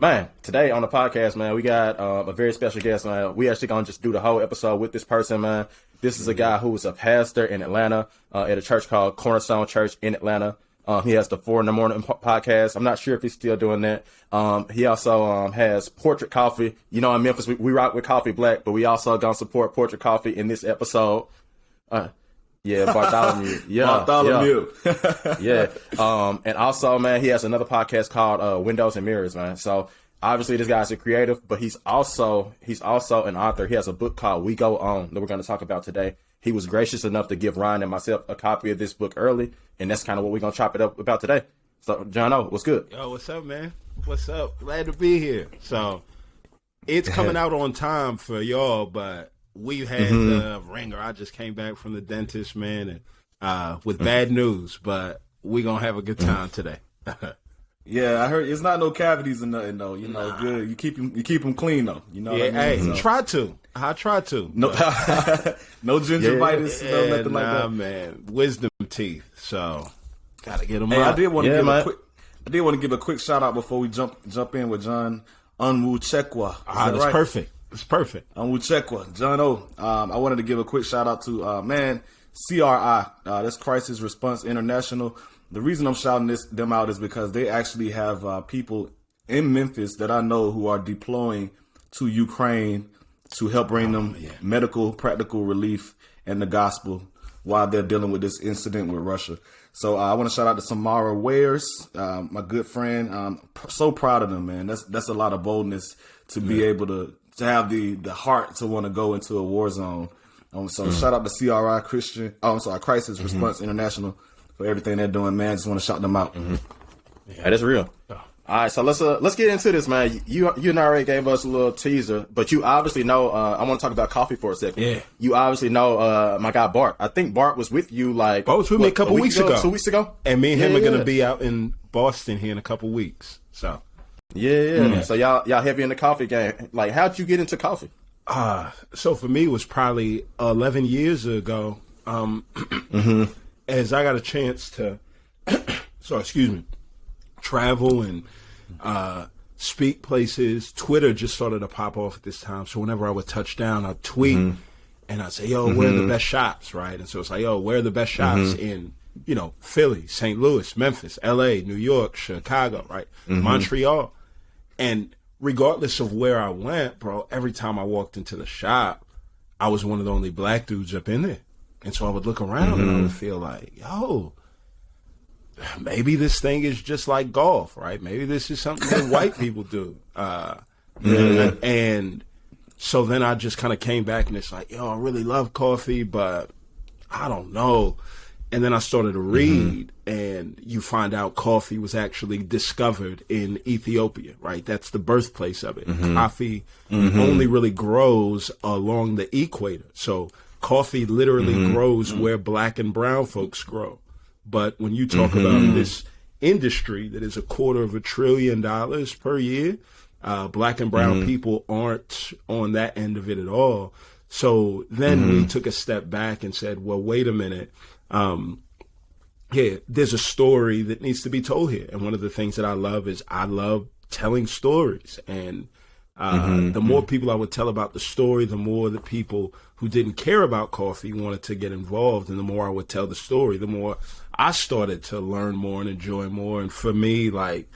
Man, today on the podcast, man, we got a very special guest, man. We actually gonna just do the whole episode with this person, man. This is a guy who is a pastor in Atlanta at a church called Cornerstone Church in Atlanta. He has the 4 in the Morning podcast. I'm not sure if he's still doing that. He also has Portrait Coffee. You know, in Memphis, we rock with Coffee Black, but we also gonna support Portrait Coffee in this episode. Bartholomew. Bartholomew. Yeah. And also, man, he has another podcast called Windows and Mirrors, man. So obviously this guy's a creative, but he's also an author. He has a book called We Go On that we're going to talk about today. He was gracious enough to give Ryan and myself a copy of this book early, and that's kind of what we're going to chop it up about today. So, John O, what's good? Yo, what's up, man? What's up? Glad to be here. So, it's coming out on time for y'all, but we had the ringer. I just came back from the dentist, man, and with bad news, but we're going to have a good time today. Yeah, I heard it's not no cavities or nothing, though. You know, good. You keep them clean, though. You know what I mean? Hey, try to. I try to. No, no gingivitis, nothing like that. Man. Wisdom teeth. So, gotta get them out. I did want to give a quick shout out before we jump in with John Onwuchekwa. That's right? Perfect. It's perfect. Onwuchekwa, John O. I wanted to give a quick shout out to CRI. That's Crisis Response International. The reason I'm shouting them out is because they actually have people in Memphis that I know who are deploying to Ukraine to help bring them medical, practical relief and the gospel while they're dealing with this incident with Russia. So I want to shout out to Samara Wares, my good friend. I'm so proud of them, man. That's a lot of boldness to be able to have the heart to want to go into a war zone. So shout out to Crisis Response International for everything they're doing, man. Just want to shout them out. Yeah, that's real. All right, so let's get into this, man. You already gave us a little teaser, but you obviously know. I want to talk about coffee for a second. Yeah. You obviously know my guy Bart. I think Bart was with you like. Bart was with me a couple weeks ago. 2 weeks ago. And me and him are going to be out in Boston here in a couple weeks. So. Yeah. So y'all heavy in the coffee game. Like, how'd you get into coffee? So for me, it was probably 11 years ago. As I got a chance to, travel and speak places. Twitter just started to pop off at this time. So whenever I would touch down, I'd tweet and I'd say, yo, where are the best shops, right? And so it's like, yo, where are the best shops in, Philly, St. Louis, Memphis, LA, New York, Chicago, right? Montreal. And regardless of where I went, bro, every time I walked into the shop, I was one of the only black dudes up in there. And so I would look around and I would feel like, yo, maybe this thing is just like golf, right? Maybe this is something that white people do. And so then I just kind of came back and it's like, yo, I really love coffee, but I don't know. And then I started to read and you find out coffee was actually discovered in Ethiopia, right? That's the birthplace of it. Coffee only really grows along the equator. So coffee literally grows where black and brown folks grow. But when you talk about this industry that is $250 billion per year, black and brown people aren't on that end of it at all. So then we took a step back and said, well, wait a minute. There's a story that needs to be told here. And one of the things that I love is I love telling stories. And the more people I would tell about the story, the more the people who didn't care about coffee wanted to get involved. And the more I would tell the story, the more I started to learn more and enjoy more. And for me, like,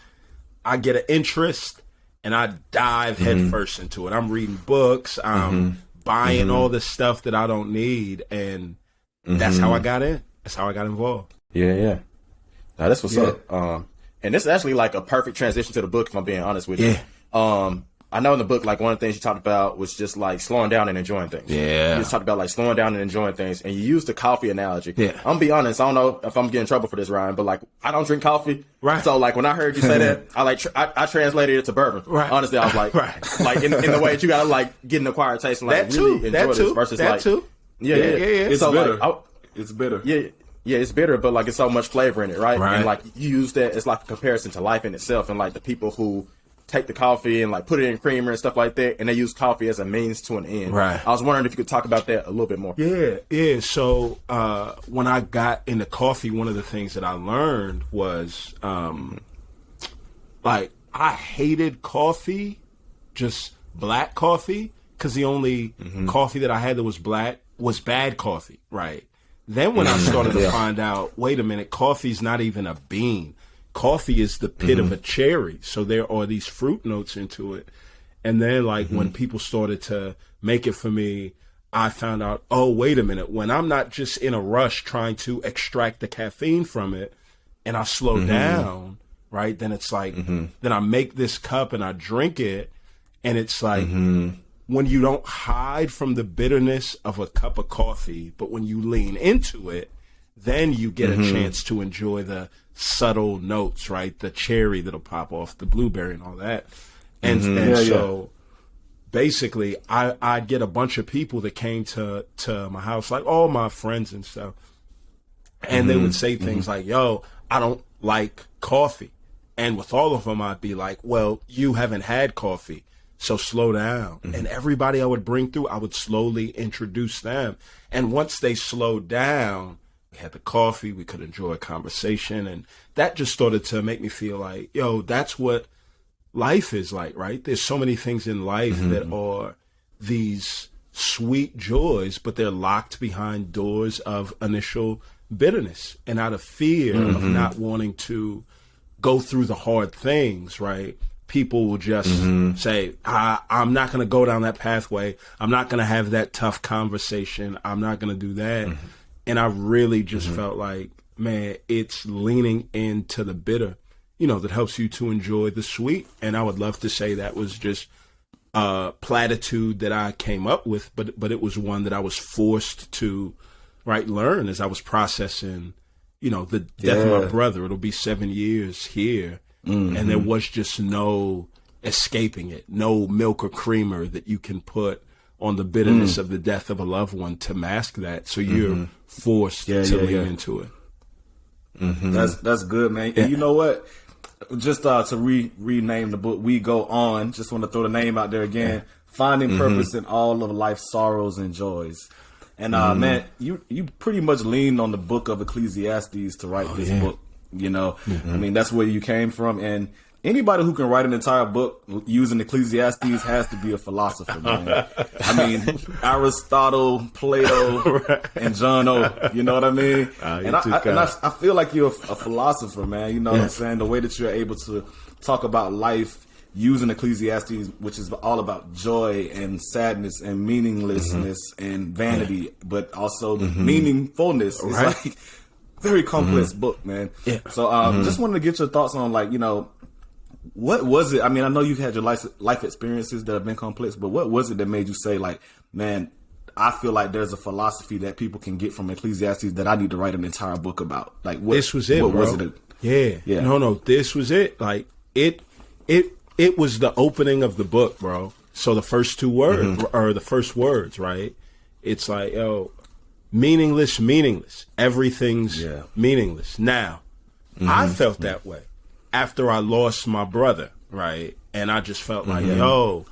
I get an interest and I dive headfirst into it. I'm reading books. I'm buying all the stuff that I don't need. And that's how I got in. That's how I got involved. Yeah. Now, that's what's up. And this is actually like a perfect transition to the book, if I'm being honest with you. I know in the book, like, one of the things you talked about was just like slowing down and enjoying things. You just talked about like slowing down and enjoying things, and you used the coffee analogy. I'm gonna be honest, I don't know if I'm getting in trouble for this, Ryan, but like, I don't drink coffee. Right. So like, when I heard you say that, I translated it to bourbon. Right. Honestly, I was like, like in the way that you gotta like get an acquired taste and like really enjoy this versus like, yeah. It's so bitter. Like, it's bitter. Yeah, it's bitter, but like, it's so much flavor in it, right? And like, you use that as like a comparison to life in itself, and like the people who take the coffee and like put it in creamer and stuff like that, and they use coffee as a means to an end. Right. I was wondering if you could talk about that a little bit more. Yeah. So when I got into coffee, one of the things that I learned was like, I hated coffee, just black coffee, because the only coffee that I had that was black was bad coffee, right? Then when I started to find out, wait a minute, coffee's not even a bean. Coffee is the pit of a cherry. So there are these fruit notes into it. And then like when people started to make it for me, I found out, oh, wait a minute, when I'm not just in a rush trying to extract the caffeine from it and I slow down, right, then it's like, then I make this cup and I drink it, and it's like, when you don't hide from the bitterness of a cup of coffee, but when you lean into it, then you get a chance to enjoy the subtle notes, right? The cherry that'll pop off, the blueberry and all that. And, so basically I'd get a bunch of people that came to my house, like all my friends and stuff. And they would say things like, yo, I don't like coffee. And with all of them, I'd be like, well, you haven't had coffee, so slow down. And everybody I would bring through, I would slowly introduce them. And once they slowed down, we had the coffee, we could enjoy a conversation. And that just started to make me feel like, yo, that's what life is like, right? There's so many things in life that are these sweet joys, but they're locked behind doors of initial bitterness and out of fear of not wanting to go through the hard things, right? People will just say, I'm not going to go down that pathway. I'm not going to have that tough conversation. I'm not going to do that. And I really just felt like, man, it's leaning into the bitter, you know, that helps you to enjoy the sweet. And I would love to say that was just a platitude that I came up with, but it was one that I was forced to, right, learn as I was processing, you know, the death of my brother. It'll be 7 years here. And there was just no escaping it, no milk or creamer that you can put on the bitterness of the death of a loved one to mask that. So you're forced to lean into it. That's good, man. And you know what? Just to rename the book, We Go On. Just want to throw the name out there again. Finding purpose in all of life's sorrows and joys. And man, you pretty much leaned on the book of Ecclesiastes to write this book. You know, I mean, that's where you came from. And anybody who can write an entire book using Ecclesiastes has to be a philosopher, man. I mean, Aristotle, Plato, and John O. You know what I mean? I feel like you're a philosopher, man. You know what I'm saying? The way that you're able to talk about life using Ecclesiastes, which is all about joy and sadness and meaninglessness and vanity, but also meaningfulness. Right. It's like very complex book, man. Yeah. So just wanted to get your thoughts on, like, you know, what was it? I mean, I know you've had your life experiences that have been complex, but what was it that made you say, like, man, I feel like there's a philosophy that people can get from Ecclesiastes that I need to write an entire book about? Like, this was it, bro. Was it? Yeah. No, this was it. Like, it was the opening of the book, bro. So the first two words, or the first words, right? It's like, yo, meaningless. Everything's meaningless. Now, I felt that way after I lost my brother, right? And I just felt like, yo,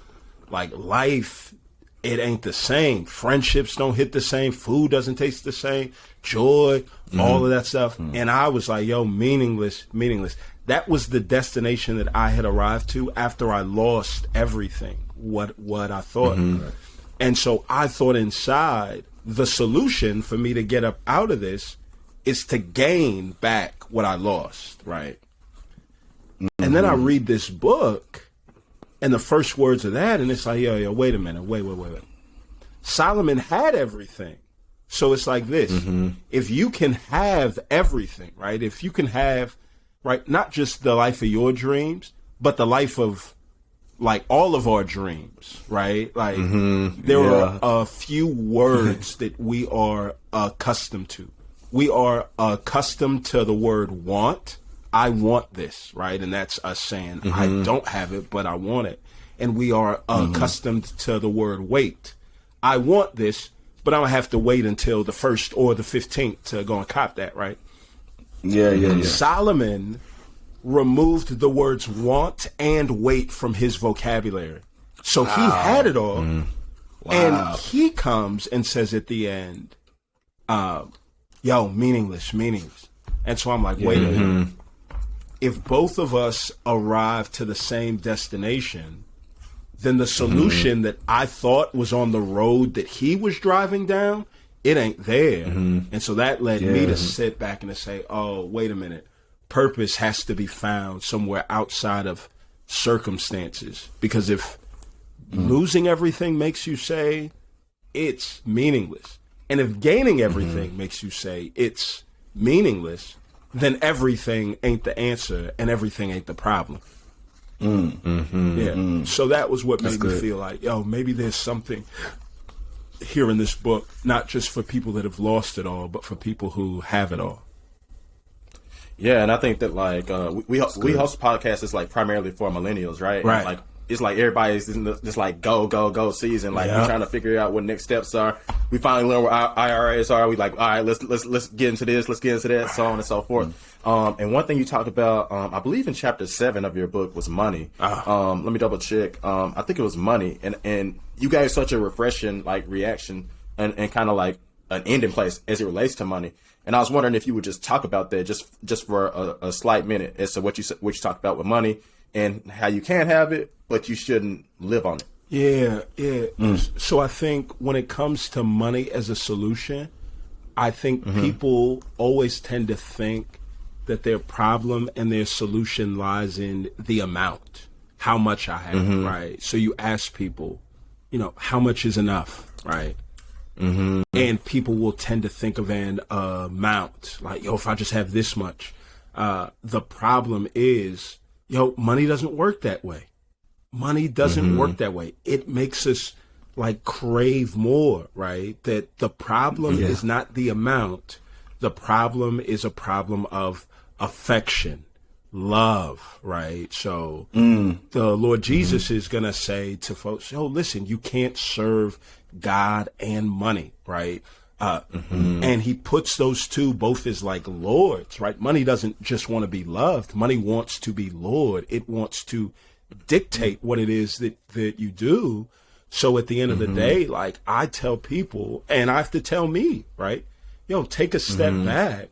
like, life, it ain't the same. Friendships don't hit the same. Food doesn't taste the same. Joy, all of that stuff. And I was like, yo, meaningless. That was the destination that I had arrived to after I lost everything, what I thought. And so I thought inside, the solution for me to get up out of this is to gain back what I lost, right? And then I read this book, and the first words of that, and it's like, yo, wait a minute, wait. Solomon had everything. So it's like this. If you can have everything, right? If you can have, right, not just the life of your dreams, but the life of, like, all of our dreams, right? Like, there are a few words that we are accustomed to. We are accustomed to the word want. I want this, right? And that's us saying, I don't have it, but I want it. And we are accustomed to the word wait. I want this, but I'm going to have to wait until the 1st or the 15th to go and cop that, right? Yeah. Solomon removed the words want and wait from his vocabulary. So he had it all. And he comes and says at the end, yo, meaningless. And so I'm like, wait a minute. if both of us arrive to the same destination, then the solution that I thought was on the road that he was driving down, it ain't there. And so that led me to sit back and to say, oh, wait a minute. Purpose has to be found somewhere outside of circumstances. Because if losing everything makes you say it's meaningless, and if gaining everything makes you say it's meaningless, then everything ain't the answer and everything ain't the problem. So that was what made me feel like, yo, maybe there's something here in this book, not just for people that have lost it all, but for people who have it all. Yeah, and I think that like we host podcasts is like primarily for millennials, right? Right. And, like it's like everybody's just like go season. Like we're trying to figure out what next steps are. We finally learn what our IRAs are. We like, all right, let's get into this, let's get into that, so on and so forth. And one thing you talked about, I believe in chapter 7 of your book was money. Let me double check. I think it was money, and you gave such a refreshing like reaction and kind of like an ending place as it relates to money. And I was wondering if you would just talk about that just for a slight minute as to what you talked about with money and how you can have it, but you shouldn't live on it. Yeah. So I think when it comes to money as a solution, I think people always tend to think that their problem and their solution lies in the amount, how much I have, right? So you ask people, how much is enough, right? And people will tend to think of an amount, like, if I just have this much. The problem is, money doesn't work that way. Money doesn't work that way. It makes us like crave more, right? That the problem is not the amount. The problem is a problem of affection, love, right? So the Lord Jesus is going to say to folks, listen, you can't serve God and money, right? And he puts those two both as like lords, right? Money doesn't just want to be loved. Money wants to be Lord. It wants to dictate what it is that you do. So at the end of the day, like I tell people, and I have to tell me, right? Take a step back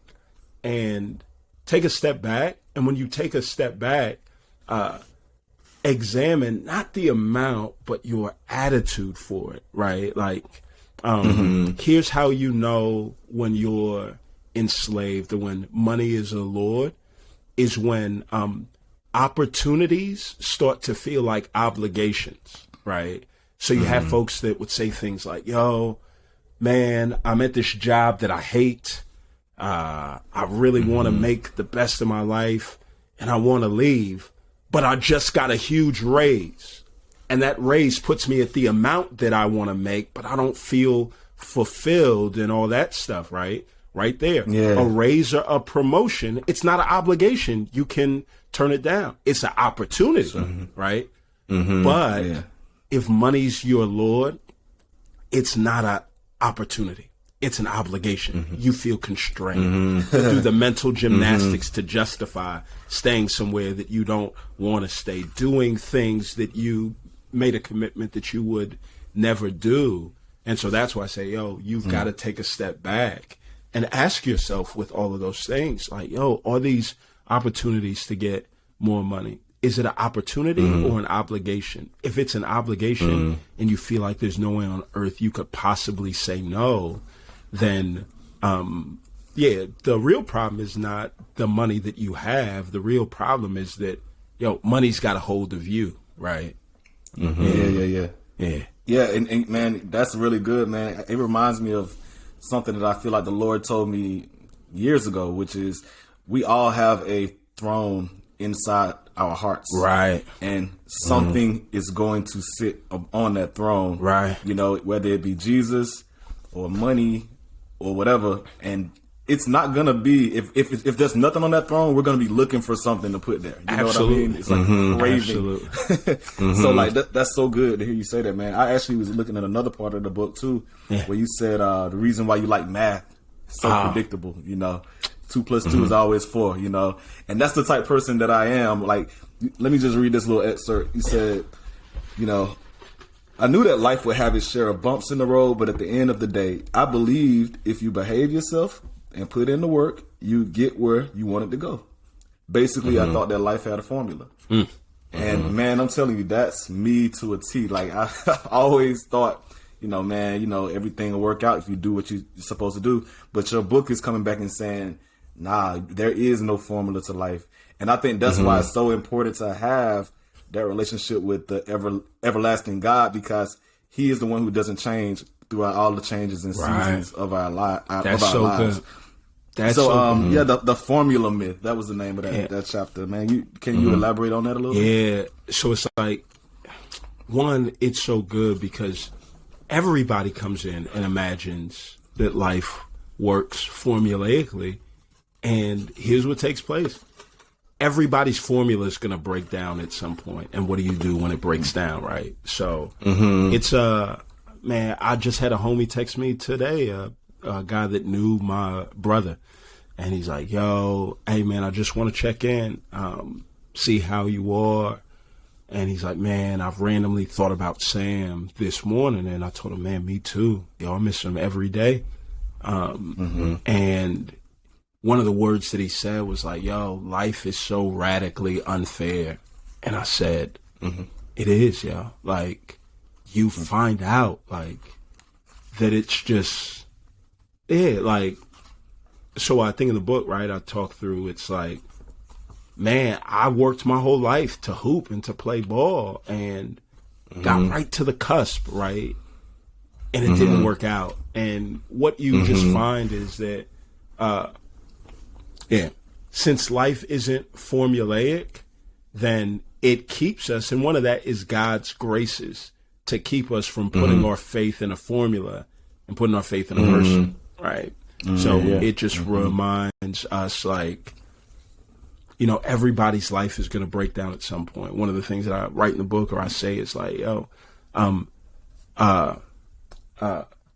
and take a step back. And when you take a step back, examine not the amount, but your attitude for it, right? Like, here's how you know when you're enslaved or when money is a lord, is when opportunities start to feel like obligations, right? So you have folks that would say things like, man, I'm at this job that I hate. I really want to make the best of my life and I want to leave, but I just got a huge raise. And that raise puts me at the amount that I want to make, but I don't feel fulfilled and all that stuff, right? Right there. Yeah. A raise or a promotion, it's not an obligation. You can turn it down. It's an opportunity, right? But if money's your Lord, it's not an opportunity. It's an obligation. You feel constrained. You do the mental gymnastics to justify staying somewhere that you don't want to stay, doing things that you made a commitment that you would never do. And so that's why I say, you've got to take a step back and ask yourself with all of those things, like, are these opportunities to get more money? Is it an opportunity or an obligation? If it's an obligation and you feel like there's no way on earth you could possibly say no, then, the real problem is not the money that you have. The real problem is that, money's got a hold of you, right? Yeah. And man, that's really good, man. It reminds me of something that I feel like the Lord told me years ago, which is we all have a throne inside our hearts. Right. And something is going to sit on that throne. Right. Whether it be Jesus or money or whatever. And it's not going to be, if there's nothing on that throne, we're going to be looking for something to put there. You know what I mean? It's like craving. So like, that's so good to hear you say that, man. I actually was looking at another part of the book too, where you said, the reason why you like math is so predictable, 2 + 2 is always 4, and that's the type of person that I am. Like, let me just read this little excerpt. He said, I knew that life would have its share of bumps in the road, but at the end of the day, I believed if you behave yourself and put in the work, you get where you wanted to go. basically I thought that life had a formula. And man, I'm telling you, that's me to a T. Like I always thought, everything will work out if you do what you're supposed to do. But your book is coming back and saying, nah, there is no formula to life. And I think that's why it's so important to have that relationship with the everlasting God, because he is the one who doesn't change throughout all the changes and seasons of our lives. That's so lives. good. That's so good. The formula myth. That was the name of that chapter, man. Can you elaborate on that a little bit? Yeah. So it's like, one, it's so good because everybody comes in and imagines that life works formulaically, and here's what takes place. Everybody's formula is going to break down at some point, and what do you do when it breaks down, right? So it's man, I just had a homie text me today, a guy that knew my brother, and he's like, yo, hey man, I just want to check in, see how you are. And he's like, man, I've randomly thought about Sam this morning. And I told him, man, me too. Yo, I miss him every day. And one of the words that he said was like, yo, life is so radically unfair. And I said, it is, yo. Like, you find out, like, that it's just, like, so I think in the book, right, I talk through, it's like, man, I worked my whole life to hoop and to play ball and got right to the cusp, right? And it didn't work out. And what you just find is that, since life isn't formulaic, then it keeps us, and one of that is God's graces to keep us from putting our faith in a formula and putting our faith in a person, right? So it just reminds us, like, everybody's life is going to break down at some point. One of the things that I write in the book or I say is like, yo,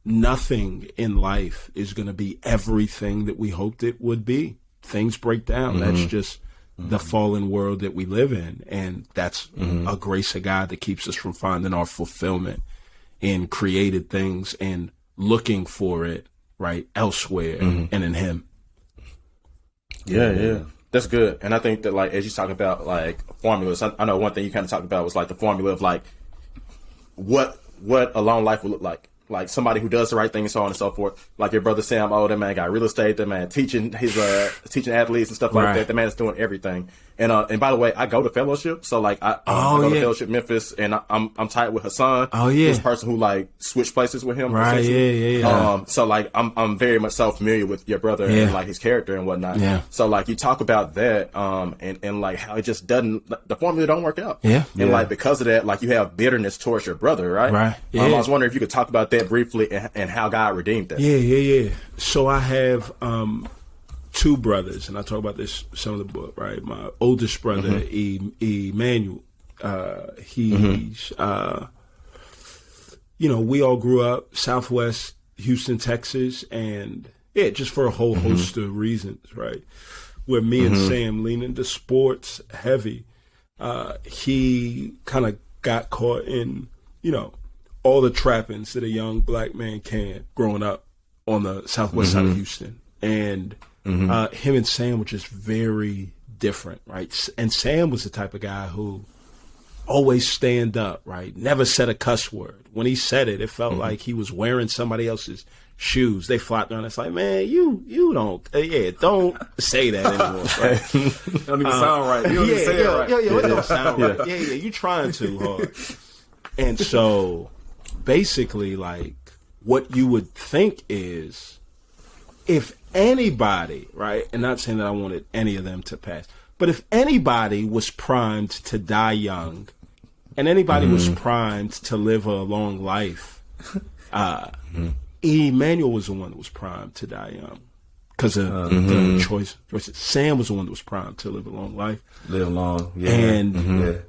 nothing in life is going to be everything that we hoped it would be. Things break down. That's just the fallen world that we live in. And that's a grace of God that keeps us from finding our fulfillment in created things and looking for it, right, elsewhere and in him. Yeah. That's good. And I think that, like, as you talk about, like, formulas, I know one thing you kind of talked about was, like, the formula of, like, what a long life will look like. Like, somebody who does the right thing and so on and so forth. Like your brother Sam, that man got real estate, that man teaching teaching athletes and stuff like that. The man is doing everything. And by the way, I go to fellowship. So, like, I go to fellowship Memphis, and I'm tight with Hassan. Who's the person who, like, switched places with him. Right, yeah. So, like, I'm very much so familiar with your brother and, like, his character and whatnot. Yeah. So, like, you talk about that, and like, how it just doesn't, the formula don't work out. Yeah. And, like, because of that, like, you have bitterness towards your brother, right? Right. Yeah. I was wondering if you could talk about that briefly and how God redeemed that. Yeah. So I have two brothers, and I talk about this some of the book, right? My oldest brother, Emmanuel, he's, we all grew up Southwest Houston, Texas, and just for a whole host of reasons, right? Where me and Sam lean into sports heavy. He kind of got caught in, all the trappings that a young black man can growing up on the Southwest side of Houston. And him and Sam were just very different, right? And Sam was the type of guy who always stand up, right? Never said a cuss word. When he said it, it felt like he was wearing somebody else's shoes. They flopped around. It's like, man, you don't say that anymore. Right? It don't even sound right. You don't even say it right. It don't sound right. Yeah, you trying too hard. And so, basically, like, what you would think is, if anybody, right, and not saying that I wanted any of them to pass, but if anybody was primed to die young, and anybody was primed to live a long life, Emmanuel was the one that was primed to die young because of the choices. Sam was the one that was primed to live a long life. Live long, And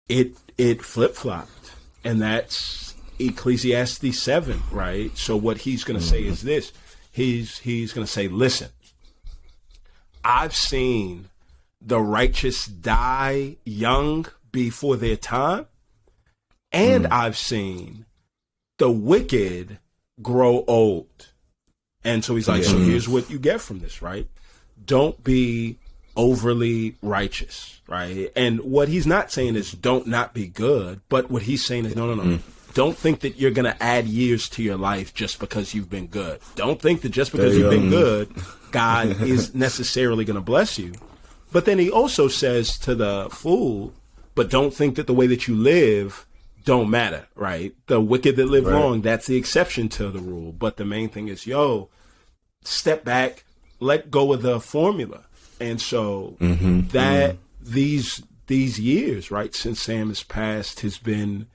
it flip-flopped, and that's Ecclesiastes 7, right? So what he's going to say is this. He's going to say, listen, I've seen the righteous die young before their time, and I've seen the wicked grow old. And so he's like, so here's what you get from this, right? Don't be overly righteous, right? And what he's not saying is don't not be good, but what he's saying is no. Don't think that you're going to add years to your life just because you've been good. Don't think that just because you've been good, God is necessarily going to bless you. But then he also says to the fool, but don't think that the way that you live don't matter, right? The wicked that live wrong, that's the exception to the rule. But the main thing is, step back, let go of the formula. And so these years, right, since Sam has passed, has been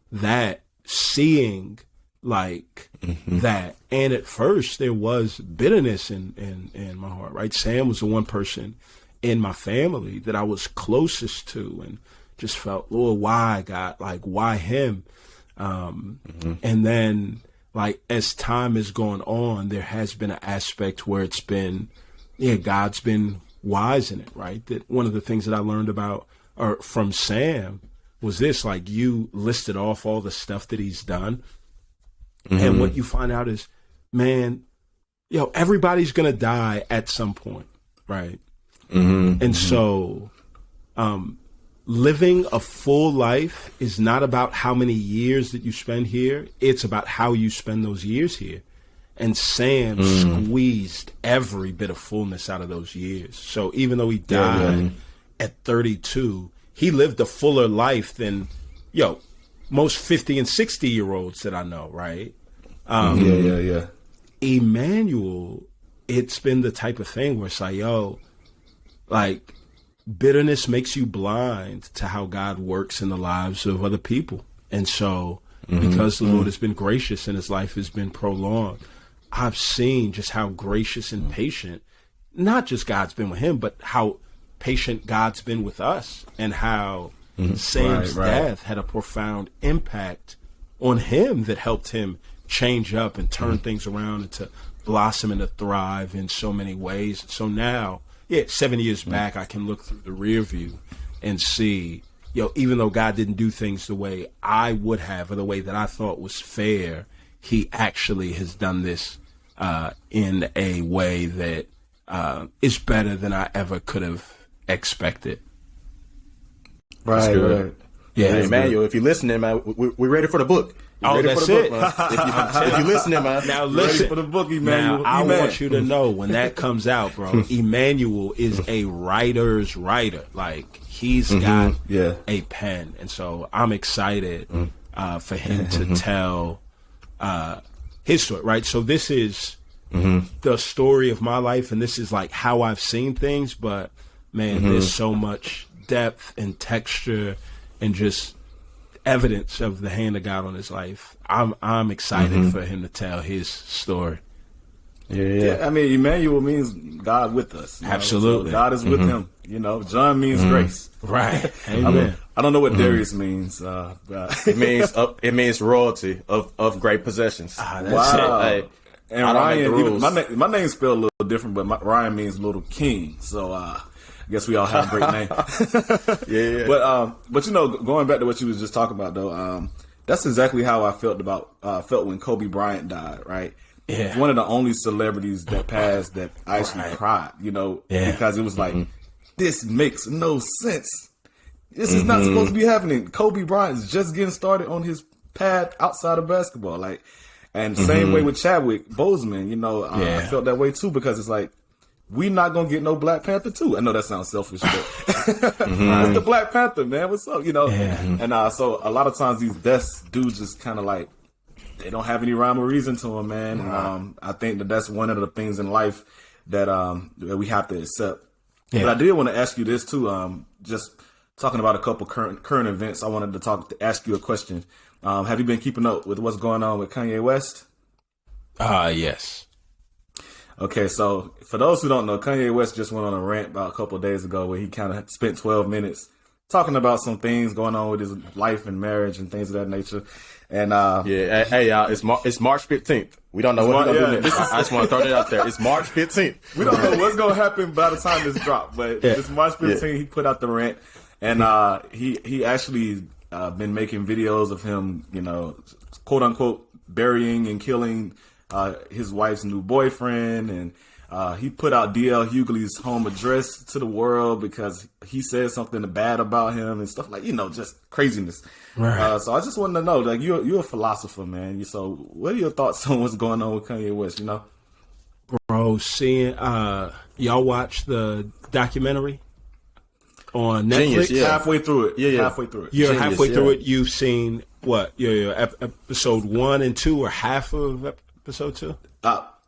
that seeing like that. And at first there was bitterness in my heart, right? Sam was the one person in my family that I was closest to and just felt, Lord, why God? Like, why him? And then like as time has gone on, there has been an aspect where it's been, God's been wise in it, right? That one of the things that I learned about or from Sam was this, like you listed off all the stuff that he's done. And what you find out is, man, everybody's going to die at some point, right? And so living a full life is not about how many years that you spend here. It's about how you spend those years here. And Sam squeezed every bit of fullness out of those years. So even though he died at 32, he lived a fuller life than, most 50 and 60-year-olds that I know, right? Emmanuel, it's been the type of thing where it's like, bitterness makes you blind to how God works in the lives of other people. And so, because the Lord has been gracious and his life has been prolonged, I've seen just how gracious and patient, not just God's been with him, but how patient God's been with us, and how Sam's death had a profound impact on him that helped him change up and turn things around and to blossom and to thrive in so many ways. So now, 7 years back, I can look through the rear view and see, even though God didn't do things the way I would have or the way that I thought was fair, he actually has done this in a way that is better than I ever could have expected. Right. Yeah, hey, Emmanuel, if you're listening, man, we're ready for the book. That's it. If you're listening, man. Now listen, ready for the book, Emmanuel. Now I want you to know when that comes out, bro. Emmanuel is a writer's writer. Like he's got a pen, and so I'm excited for him to tell his story. Right. So this is the story of my life, and this is like how I've seen things. But man, there's so much depth and texture and just evidence of the hand of God on his life. I'm excited for him to tell his story. Yeah. I mean, Emmanuel means God with us. Absolutely. So God is with him. John means grace. Right. Amen. I don't know what Darius means. It means royalty of great possessions. That's it. And Ryan, my name's spelled a little different, but Ryan means little king. So I guess we all have a great name. But going back to what you was just talking about though, that's exactly how I felt when Kobe Bryant died, right? Yeah. One of the only celebrities that passed that I actually cried, because it was like, this makes no sense. This is not supposed to be happening. Kobe Bryant is just getting started on his path outside of basketball. And same way with Chadwick Boseman, I felt that way too, because it's like, we not gonna get no Black Panther 2. I know that sounds selfish, but it's the Black Panther, man. What's up, And so a lot of times these deaths do just kind of like, they don't have any rhyme or reason to them, man. And I think that's one of the things in life that we have to accept. Yeah. But I did want to ask you this too. Just talking about a couple current events, I wanted to ask you a question. Have you been keeping up with what's going on with Kanye West? Yes. Okay, so for those who don't know, Kanye West just went on a rant about a couple of days ago where he kind of spent 12 minutes talking about some things going on with his life and marriage and things of that nature. And hey y'all, it's March 15th. We don't know what we're gonna do next. I just want to throw that out there. It's March 15th. We don't know what's gonna happen by the time this drops, but it's March 15th. He put out the rant, and he actually been making videos of him, quote unquote, burying and killing his wife's new boyfriend, and He put out D.L. Hughley's home address to the world because he said something bad about him and stuff like, just craziness. Right. So I just wanted to know, like, you're a philosopher, man. So what are your thoughts on what's going on with Kanye West, Bro, seeing, y'all watch the documentary on Netflix? Genius, yeah. Halfway through it. Yeah. Halfway through it. You're Genius, halfway through yeah. it. You've seen what? Episode 1 and 2 or half of episode 2?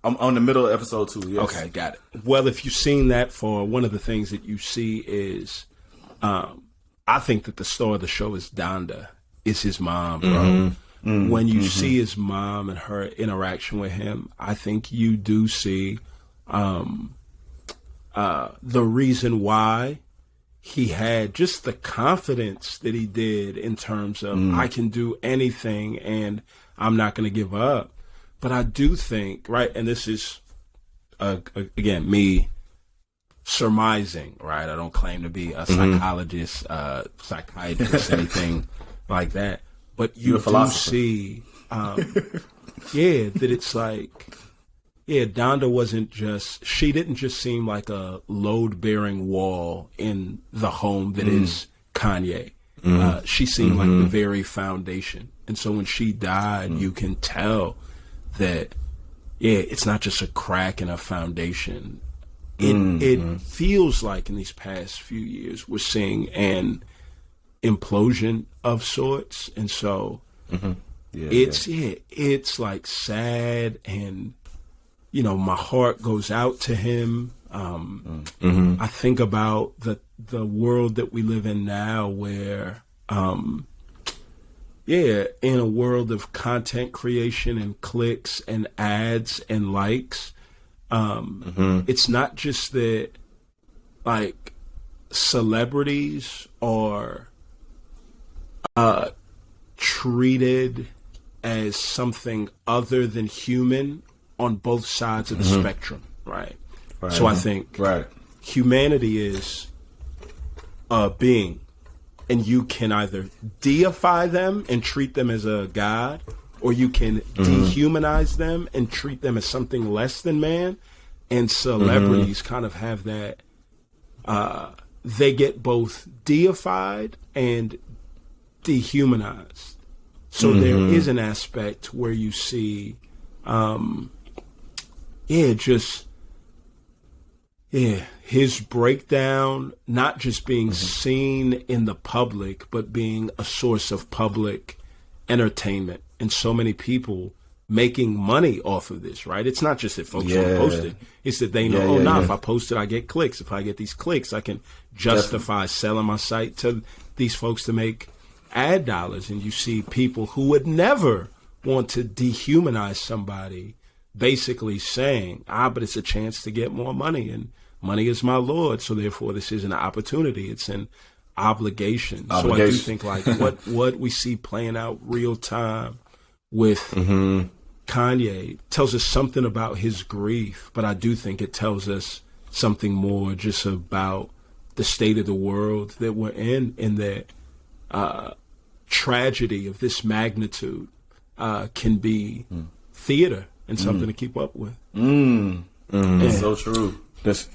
I'm on the middle of episode 2, yes. Okay, got it. Well, if you've seen that, for one of the things that you see is, I think that the star of the show is Donda. Is his mom, bro. When you see his mom and her interaction with him, I think you do see the reason why he had just the confidence that he did in terms of I can do anything and I'm not going to give up. But I do think, right, and this is, again, me surmising, right? I don't claim to be a psychologist, psychiatrist, anything like that. But you do see, that it's like, Donda she didn't just seem like a load-bearing wall in the home that is Kanye. She seemed like the very foundation. And so when she died, you can tell that, it's not just a crack in a foundation. It feels like in these past few years, we're seeing an implosion of sorts. And so it's like sad, and, my heart goes out to him. I think about the world that we live in now where, in a world of content creation and clicks and ads and likes, it's not just that, like, celebrities are treated as something other than human on both sides of the spectrum, right? So I think humanity is a being, and you can either deify them and treat them as a god, or you can dehumanize them and treat them as something less than man. And celebrities kind of have that, they get both deified and dehumanized. So there is an aspect where you see, his breakdown, not just being seen in the public, but being a source of public entertainment. And so many people making money off of this, right? It's not just that folks want to post it. It's that they know, if I post it, I get clicks. If I get these clicks, I can justify selling my site to these folks to make ad dollars. And you see people who would never want to dehumanize somebody basically saying, but it's a chance to get more money, and money is my Lord, so therefore this isn't an opportunity, it's an obligation. So I do think, like, what we see playing out real time with Kanye tells us something about his grief, but I do think it tells us something more just about the state of the world that we're in, and that tragedy of this magnitude can be theater and something to keep up with. It's so true. That's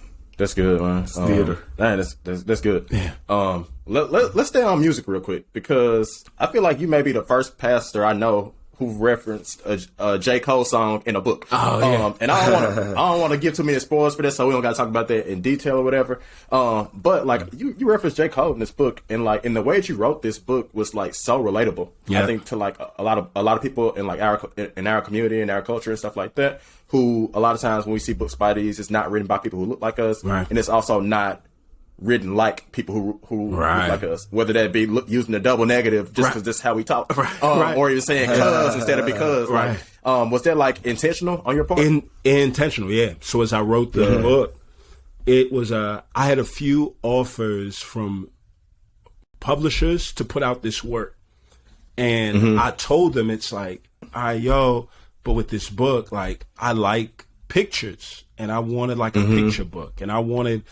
good, man. It's theater. That's good. Yeah. Let's stay on music real quick, because I feel like you may be the first pastor I know who referenced a J. Cole song in a book. And I don't want to give too many spoilers for this, so we don't got to talk about that in detail or whatever. But like you referenced J. Cole in this book, and like in the way that you wrote this book was like so relatable. Yeah. I think to like a lot of people in like our community and our culture and stuff like that, who a lot of times when we see books by these, it's not written by people who look like us, right. And it's also not written like people who right. look like us, whether that be using the double negative just because that's how we talk, right. Or even saying cuz instead of because. Right. Was that like intentional on your part? Intentional, yeah. So as I wrote the book, it was I had a few offers from publishers to put out this work, and I told them, it's like, all right, but with this book, like, I like pictures, and I wanted like a picture book, and I wanted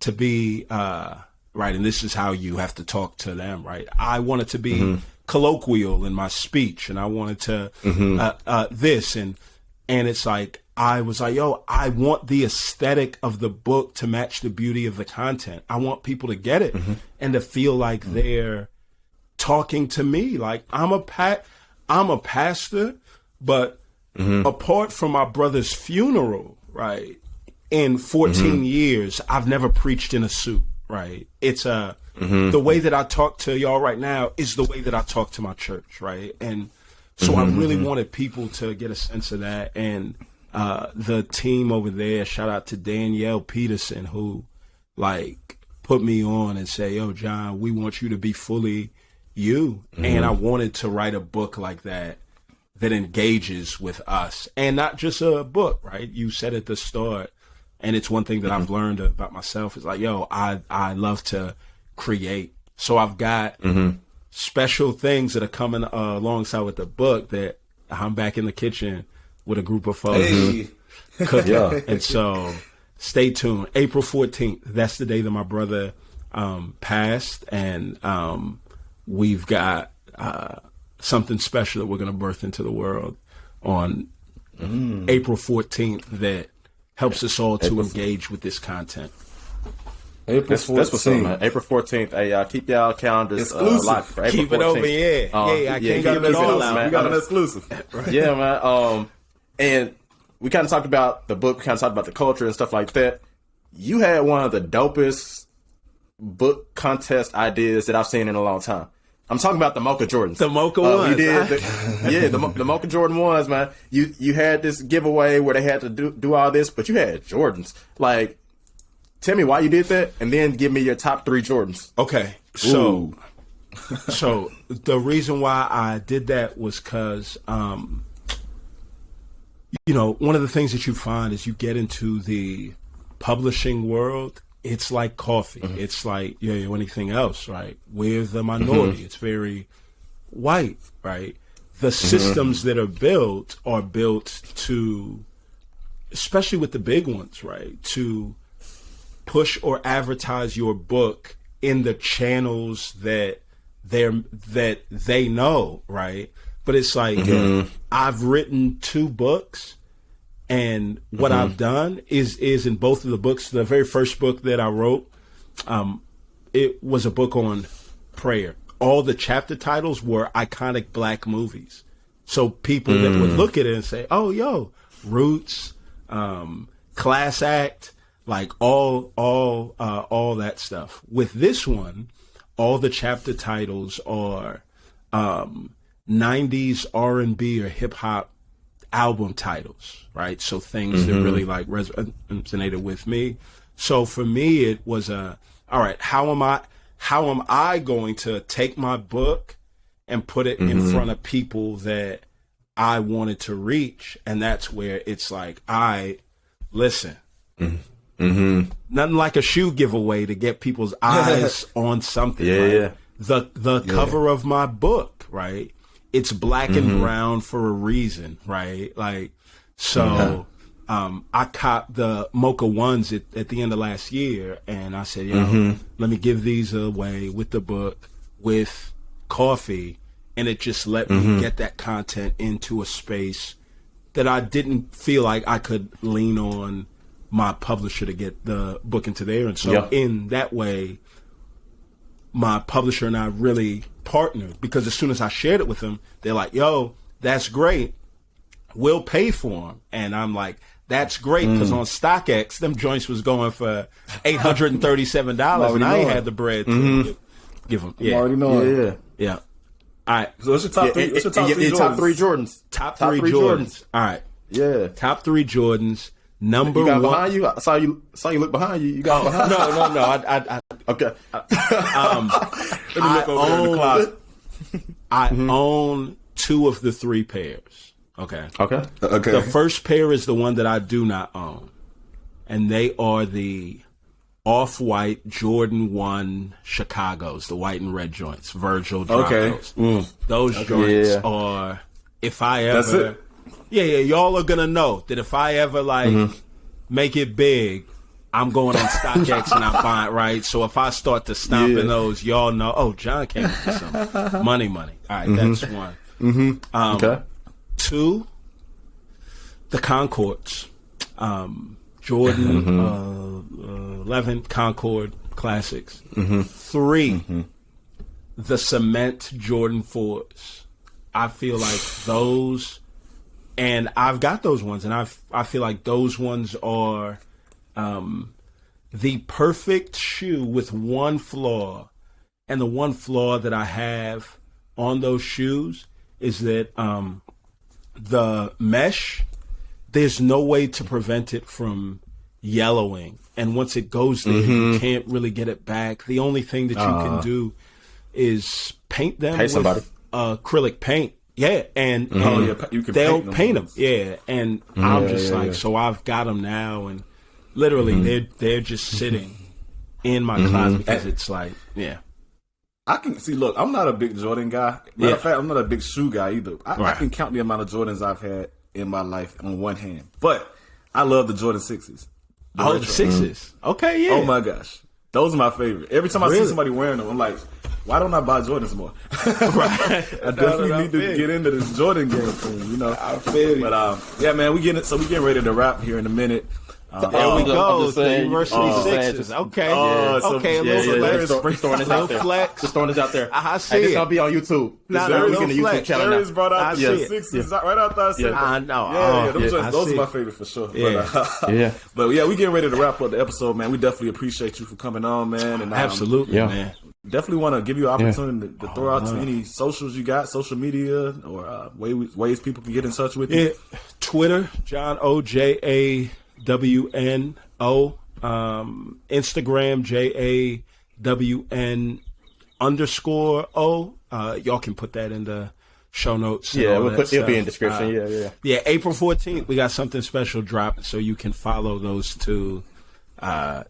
to be right, and this is how you have to talk to them, right? I wanted to be colloquial in my speech, and I wanted to this, and it's like, I was like, yo, I want the aesthetic of the book to match the beauty of the content. I want people to get it and to feel like they're talking to me. Like I'm a pastor, but apart from my brother's funeral, right, in 14 years, I've never preached in a suit, right? It's the way that I talk to y'all right now is the way that I talk to my church, right? And so I really wanted people to get a sense of that. And the team over there, shout out to Danielle Peterson, who like put me on and say, yo, John, we want you to be fully you. And I wanted to write a book like that engages with us, and not just a book, right? You said at the start, and it's one thing that I've learned about myself is like, yo, I love to create. So I've got special things that are coming alongside with the book that I'm back in the kitchen with a group of folks cooking. And so stay tuned. April 14th, that's the day that my brother passed, and we've got something special that we're going to birth into the world on April 14th that helps us all to engage with this content. April 14th. That's what's up, man. April 14th. Hey, keep y'all calendars locked for April 14th. Keep it over, I can't give it all out. We got an exclusive. Right. Yeah, man. And we kind of talked about the book. We kind of talked about the culture and stuff like that. You had one of the dopest book contest ideas that I've seen in a long time. I'm talking about the Mocha Jordans. The Mocha ones. You did the Mocha Jordan ones, man. You had this giveaway where they had to do all this, but you had Jordans. Like, tell me why you did that, and then give me your top 3 Jordans. Okay, so the reason why I did that was because, you know, one of the things that you find is you get into the publishing world. It's like coffee. It's like anything else, right? We're the minority. It's very white, right? The systems that are built to, especially with the big ones, right, to push or advertise your book in the channels that they know, right? But it's like I've written 2 books, and what I've done is in both of the books. The very first book that I wrote, it was a book on prayer. All the chapter titles were iconic Black movies, so people that would look at it and say, "Oh, yo, Roots, Class Act." Like all that stuff. With this one, all the chapter titles are 90s R&B or hip hop album titles, right? So things that really like resonated with me. So for me, it was all right, how am I going to take my book and put it in front of people that I wanted to reach? And that's where it's like, listen. Nothing like a shoe giveaway to get people's eyes on something. The cover of my book, right? It's black and brown for a reason, right? Like, so I copped the Mocha ones at the end of last year, and I said, let me give these away with the book, with coffee, and it just let me get that content into a space that I didn't feel like I could lean on my publisher to get the book into there. And so in that way, my publisher and I really partnered, because as soon as I shared it with them, they're like, yo, that's great. We'll pay for them. And I'm like, that's great, because on StockX, them joints was going for $837, and I ain't had the bread to give them. Yeah. Already know. Yeah. All right. So what's your top 3? What's your top 3 Jordans? Top 3 Jordans. All right. Yeah. Top 3 Jordans. Number you got 1. Behind you? I saw you look behind you. You got behind you? No. I okay. Let me look over there in the closet. I own 2 of the 3 pairs. Okay. Okay. The first pair is the one that I do not own, and they are the off-white Jordan 1 Chicago's, the white and red joints, Virgil Dragos. Okay. Those joints are, if I ever... That's it? Yeah, y'all are going to know that if I ever, make it big, I'm going on StockX and I'm buying, right? So if I start to stomp in those, y'all know, oh, John came for some money. All right, that's one. Okay. 2, the Concords, Jordan 11 Concord Classics. 3, the cement Jordan 4s. I feel like those, and I've got those ones, and I feel like those ones are the perfect shoe with one flaw. And the one flaw that I have on those shoes is that the mesh, there's no way to prevent it from yellowing. And once it goes there, you can't really get it back. The only thing that you can do is paint them with acrylic paint. Yeah, and you can they'll paint them. Yeah, and I'm just so I've got them now, and literally they're just sitting in my closet because it's like, I can see. Look, I'm not a big Jordan guy. Matter of fact, I'm not a big shoe guy either. I can count the amount of Jordans I've had in my life on one hand. But I love the Jordan 6s. The 6s. Okay, yeah. Oh my gosh, those are my favorite. Every time I see somebody wearing them, I'm like, why don't I buy Jordans more? I definitely need to get into this Jordan game thing. You know, I feel But yeah, man, we getting ready to wrap here in a minute. There we go. The University Sixers. Okay. Okay. A little flex. Throwing this out there. Flex. Just throwing this out there. I see It's it. gonna be on YouTube. No, We're getting a YouTube channel Darius now. brought out I the see it. Sixers right after I said I know. those are my favorite for sure. Yeah. But yeah, we getting ready to wrap up the episode, man. We definitely appreciate you for coming on, man. And Absolutely, man. definitely want to give you an opportunity to throw out to any socials you got, social media, or ways people can get in touch with you. Yeah. Twitter, John OJAWNO. Instagram, JAWN_O. Y'all can put that in the show notes. It'll be in description. Yeah, April 14th, we got something special dropping, so you can follow those two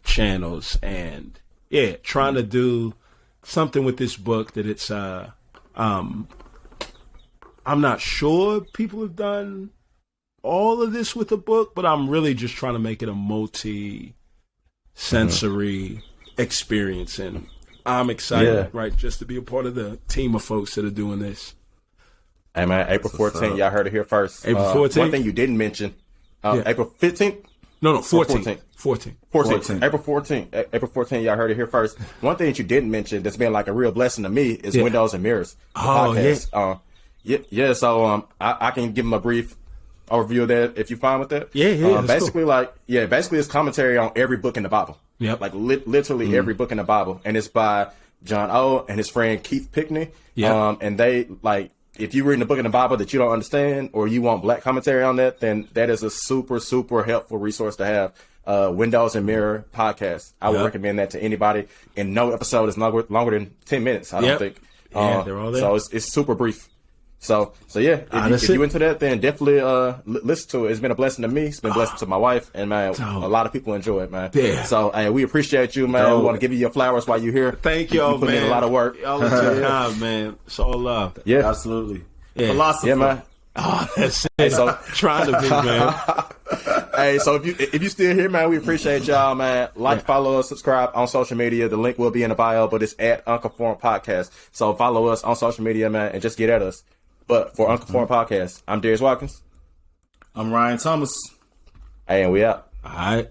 channels. And yeah, trying to do something with this book that it's I'm not sure people have done all of this with the book, but I'm really just trying to make it a multi-sensory experience, and I'm excited, right, just to be a part of the team of folks that are doing this. Hey man, April 14th, y'all heard it here first. April 14th. One thing you didn't mention, April 15th. No, 14th. 14th. April 14th. April 14th, y'all heard it here first. One thing that you didn't mention that's been like a real blessing to me is Windows and Mirrors. Oh, yeah. So I can give them a brief overview of that if you're fine with that. Basically, cool. Basically it's commentary on every book in the Bible. Yep. Like literally every book in the Bible. And it's by John O. and his friend Keith Pickney. Yep. And they, like, if you're reading a book in the Bible that you don't understand or you want black commentary on that, then that is a super, super helpful resource to have. Windows and Mirror podcast. I would recommend that to anybody. And no episode is longer than 10 minutes, I don't think. They're all there. So it's super brief. So yeah, if you into that, then definitely listen to it. It's been a blessing to me. It's been a blessing to my wife, and man, a lot of people enjoy it, man. Yeah. So we appreciate you, man. We want to give you your flowers while you're here. Thank y'all, you put in a lot of work. Y'all are too kind, man. It's all love. Yeah, absolutely. Yeah. Philosopher. Yeah, man. Oh, that's it. So trying to be, man. Hey, so if you still here, man, we appreciate y'all, man. Like, follow us, subscribe on social media. The link will be in the bio, but it's at Unconformed Podcast. So follow us on social media, man, and just get at us. But for Unconformed Podcast, I'm Darius Watkins. I'm Ryan Thomas. Hey, and we out. All right.